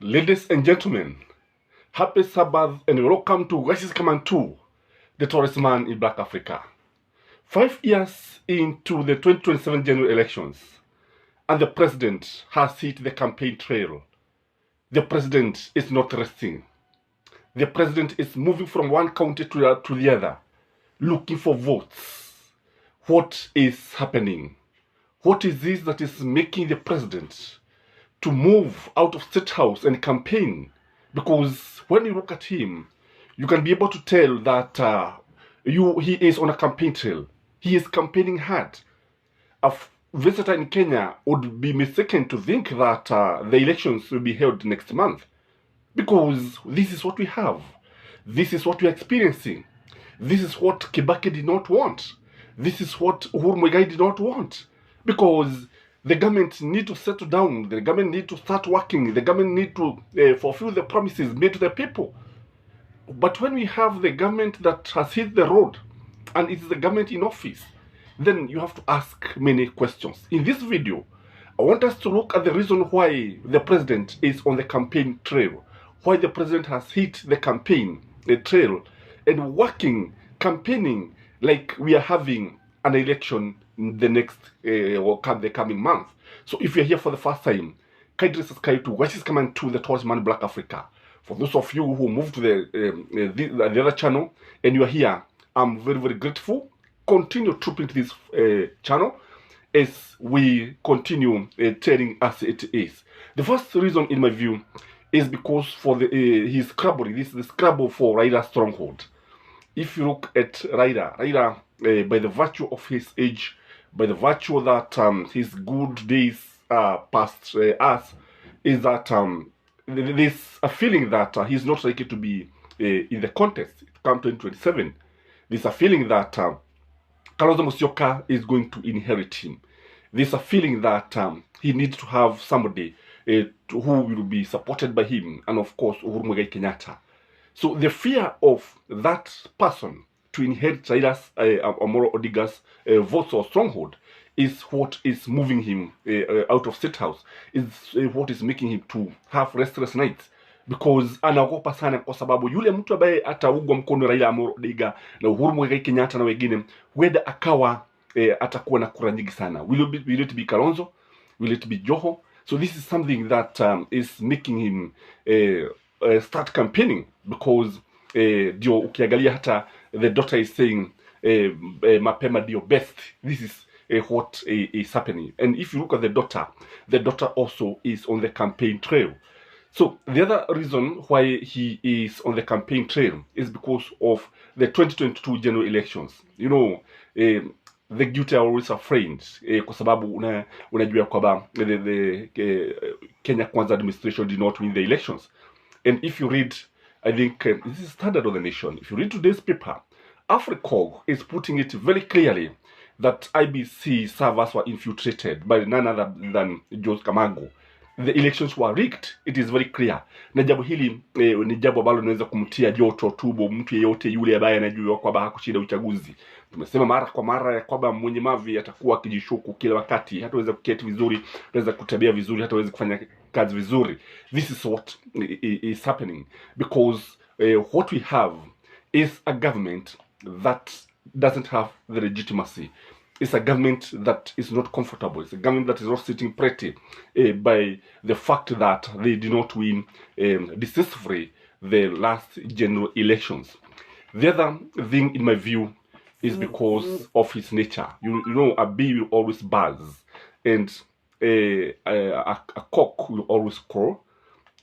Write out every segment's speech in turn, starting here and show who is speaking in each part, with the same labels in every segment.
Speaker 1: Ladies and gentlemen, happy Sabbath and welcome to Gema 2, the tallest man in Black Africa. 5 years into the 2027 general elections, and the president has hit the campaign trail. The president is not resting. The president is moving from one county to the other, looking for votes. What is happening? What is this that is making the president to move out of State House and campaign? Because when you look at him, you can be able to tell that he is on a campaign trail. He is campaigning hard. A visitor in Kenya would be mistaken to think that the elections will be held next month, because this is what we have. This is what we are experiencing. This is what Kibaki did not want. This is what Uhuru Muigai did not want. Because the government need to settle down. The government need to start working. The government need to fulfill the promises made to the people. But when we have the government that has hit the road, and it is the government in office, then you have to ask many questions. In this video, I want us to look at the reason why the president is on the campaign trail, why the president has hit the campaign trail and working, campaigning like we are having an election in the next the coming month. So if you're here for the first time, kindly subscribe to Gema 2, the tallest man in Black Africa. For those of you who moved to the other channel and you are here, I'm very, very grateful. Continue trooping to this channel as we continue telling us it is. The first reason, in my view, is because for his scrabble, this is the scrabble for Raida's stronghold. If you look at Raida, by the virtue of his age, by the virtue that his good days past us, is that there's a feeling that he's not likely to be in the contest come 2027. There's a feeling that Kalonzo Musyoka is going to inherit him. There's a feeling that he needs to have somebody who will be supported by him, and of course Uhuru Muigai Kenyatta. So the fear of that person to inherit Raida's Amolo Odinga's votes or stronghold is what is moving him out of State House, is what is making him to have restless nights, because anaogopa sana kwa sababu yule mtu ambaye ataugwa mkono Raila Amolo Odinga na Uhuru Muigai Kenyatta na wengine, whether akawa atakuwa na kura nyingi sana. Will it be Kalonzo? Will it be Joho? So this is something that is making him start campaigning, because ndio ukiangalia hata the daughter is saying mapema ndio best. This is what is happening. And if you look at the daughter also is on the campaign trail. So the other reason why he is on the campaign trail is because of the 2022 general elections. You know, the guilty are always afraid, kwa sababu unajua kwamba the Kenya Kwanza administration did not win the elections. And if you read, I think this is standard of the nation. If you read today's paper, Africog is putting it very clearly that IBC servers were infiltrated by none other than Jose Camargo. The elections were rigged. It is very clear. Na jambo hili ni jambo ambalo linaweza kumtia joto tubo mtu yeyote yule ambaye anajua kwamba hakushinda uchaguzi. Tumesema mara kwa mara ya kwamba mwenye mavi atakuwa akijishuku kila wakati, hataweza kuketi vizuri, hataweza kutembea vizuri, hataweza kufanya kazi vizuri. This is what is happening, because what we have is a government that doesn't have the legitimacy. It's a government that is not comfortable. It's a government that is not sitting pretty by the fact that they did not win decisively the last general elections. The other thing, in my view, is because of his nature. You know, a bee will always buzz, and a cock will always crow,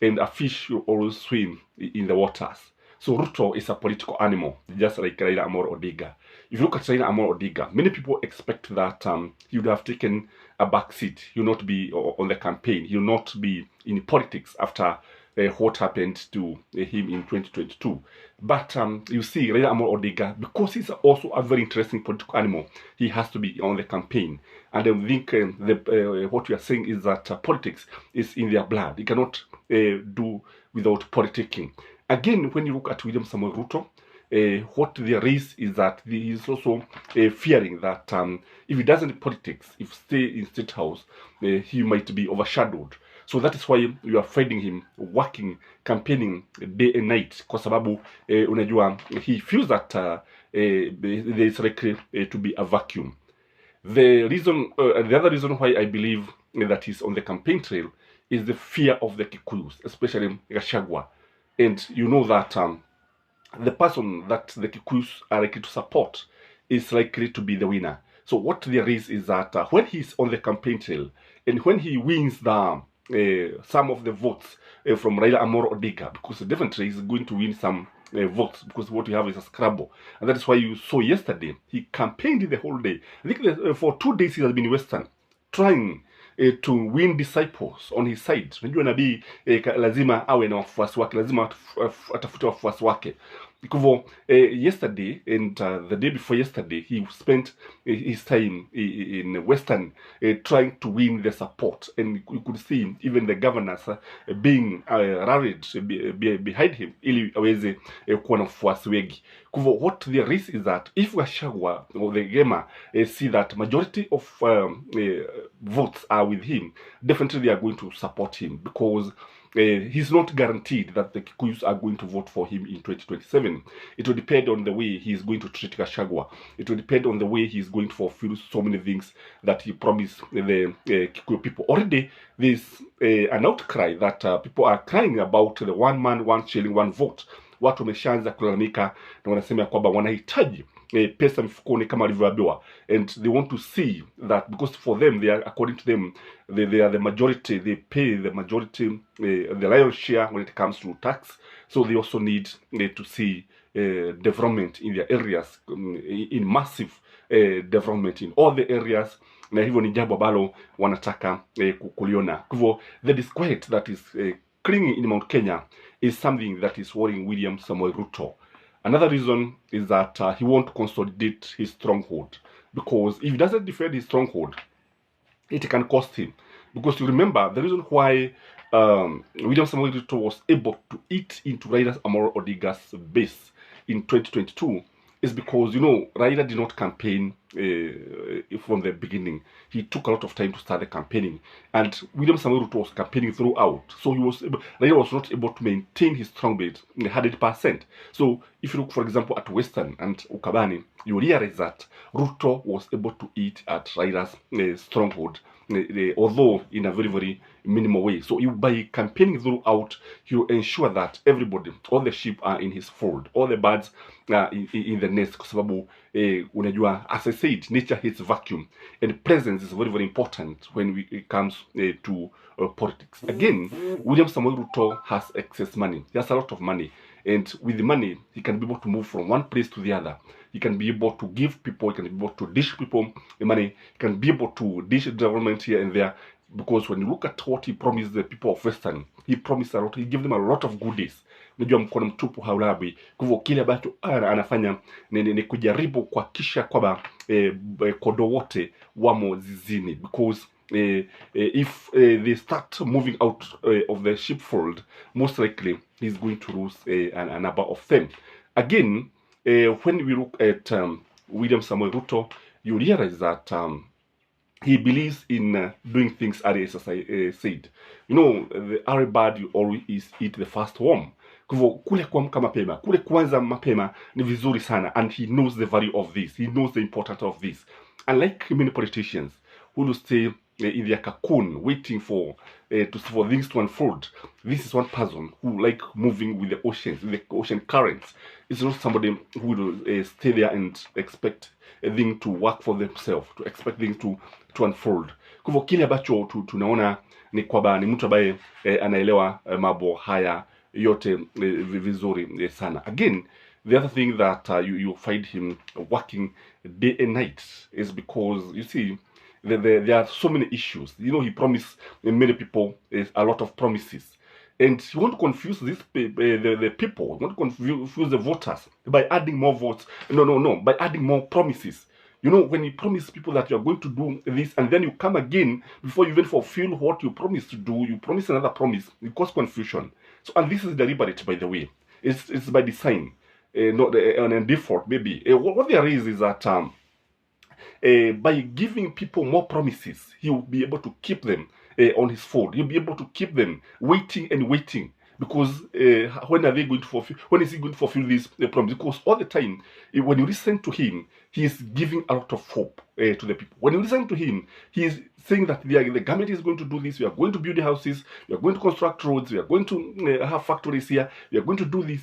Speaker 1: and a fish will always swim in the waters. So Ruto is a political animal, just like Raila Amolo Odinga. If you look at Raila Amolo Odinga, many people expect that he would have taken a back seat. He will not be on the campaign. He will not be in politics after what happened to him in 2022. But you see, Raila Amolo Odinga, because he's also a very interesting political animal, he has to be on the campaign. And I think what we are saying is that politics is in their blood. They cannot do without politicking. Again, when you look at William Samoei Ruto, what there is that he is also fearing that if he doesn't politics, if stay in State House, he might be overshadowed. So that is why you are finding him working, campaigning day and night, kwa sababu unajua he feels that there is likely to be a vacuum. The other reason why I believe that he's on the campaign trail is the fear of the Kikuyus, especially Gachagua. And you know that the person that the Kikuyus are likely to support is likely to be the winner. So what there is that when he's on the campaign trail and when he wins the some of the votes from Raila Amolo Odinga, because definitely he's going to win some votes, because what we have is a scramble. And that is why you saw yesterday he campaigned the whole day. I think for 2 days he has been in Western trying to win disciples on his side. Unajua nabii lazima awe na wafuasi wake, lazima atafute wafuasi wake. Kwa hivyo yesterday and the day before yesterday he spent his time in Western trying to win the support, and you could see even the governors being rallied behind him ili aweze kuwa na wafuasi wengi. Kwa hivyo what there is that if Gachagua or the Gema see that majority of votes are with him, definitely they are going to support him, because he's not guaranteed that the Kikuyus are going to vote for him in 2027. It will depend on the way he is going to treat Gachagua. It will depend on the way he is going to fulfill so many things that he promised the Kikuyu people. Already there's an outcry that people are crying about the 1 man, 1 shilling, 1 vote. Watu wameshaanza kulalamika na wanasema kwamba wanahitaji pesa mfukoni kama alivyoambiwa, and they want to see that, because for them they are, according to them, they are the majority, they pay the majority, the lion's share when it comes to tax. So they also need to see development in their areas, in massive development in all the areas, na hivyo ni jambo ambalo wanataka kuliona. Kwa hivyo the disquiet that is clinging in Mount Kenya is something that is worrying William Samoei Ruto. Another reason is that he won't consolidate his stronghold, because if he doesn't defend his stronghold, it can cost him. Because you remember the reason why William Samoei Ruto was able to eat into Raila Amolo Odinga's base in 2022 is because, you know, Raila did not campaign from the beginning. He took a lot of time to start the campaigning, and William Samoei Ruto was campaigning throughout. So Raila was not able to maintain his strong base 100%. So if you look, for example, at Western and Ukabani, you realize that Ruto was able to eat at Raila's stronghold, although in a very, very minimal way. So by campaigning throughout, you ensure that everybody, all the sheep are in his fold, all the birds are in the nest. Kwa sababu unajua, as I said, nature hates vacuum, and presence is very, very important when it comes to politics. Again, William Samoei Ruto has excess money. He has a lot of money, and with the money, he can be able to move from one place to the other. He can be able to give people, he can be able to dish people the money, he can be able to dish development here and there. Because when you look at what he promised the people of Western, he promised a lot, he gave them a lot of goodies. Unajua mkono mtupu haulawi. Kwa hivyo kile ambacho anafanya ni kujaribu kuhakikisha kwamba kondoo wote wamo zizini. Because if they start moving out of the sheepfold, most likely he's going to lose a number of them. Again, when we look at William Samoei Ruto, you realize that he believes in doing things as I said. You know, the early bird you always eat the first worm. Kwa hivyo kule kuamka mapema, kule kuanza mapema ni vizuri sana, and he knows the value of this. He knows the importance of this. Unlike many politicians who will stay in their cocoon waiting for things to unfold, this is one person who like moving with the oceans, with the ocean currents. It's not somebody who will stay there and expect a thing to work for themselves, to expect things to unfold. Kwa hivyo kile ambacho tunaona ni kwamba ni mtu ambaye anaelewa mambo haya yote vizuri sana. Again, the other thing that you find him working day and night is because, you see, there are so many issues. You know, he promised many people a lot of promises, and he won't confuse the people, he won't confuse the voters by adding more votes. No, by adding more promises. You know, when you promise people that you're going to do this, and then you come again, before you even fulfill what you promised to do, you promise another promise, it causes confusion. So, and this is deliberate, by the way. It's by design, not on a default, maybe. What there is that by giving people more promises, he will be able to keep them on his phone. He'll be able to keep them waiting and waiting. Because when are they going to fulfill? When is he going to fulfill this promise? Because all the time, when you listen to him, he is giving a lot of hope to the people. When you listen to him, he is saying that the government is going to do this. We are going to build houses. We are going to construct roads. We are going to have factories here. We are going to do this.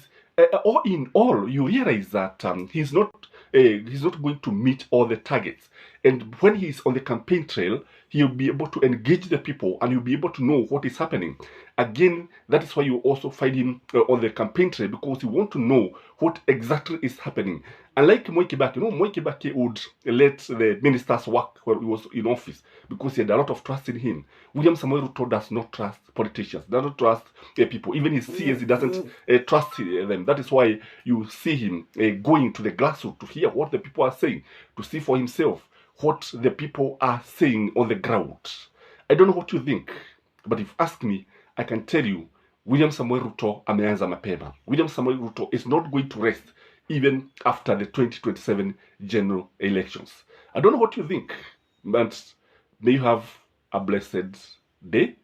Speaker 1: All in all, you realize that he's not going to meet all the targets. And when he's on the campaign trail, he'll be able to engage the people and you'll be able to know what is happening. Again, that is why you also find him on the campaign trail, because you want to know what exactly is happening. Unlike Moi Kibaki, Moi Kibaki would let the ministers work when he was in office because he had a lot of trust in him. William Samoei Ruto does not trust politicians, does not trust people. Even his CS, he doesn't trust them. That is why you see him going to the grassroots to hear what the people are saying, to see for himself what the people are saying on the ground. I don't know what you think, but if you ask me, I can tell you, William Samoei Ruto ameanza mapema. William Samoei Ruto is not going to rest even after the 2027 general elections. I don't know what you think, but may you have a blessed day.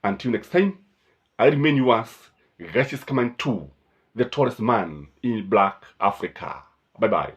Speaker 1: Until next time, I remain yours, Gema 2, the tallest man in Black Africa. Bye-bye.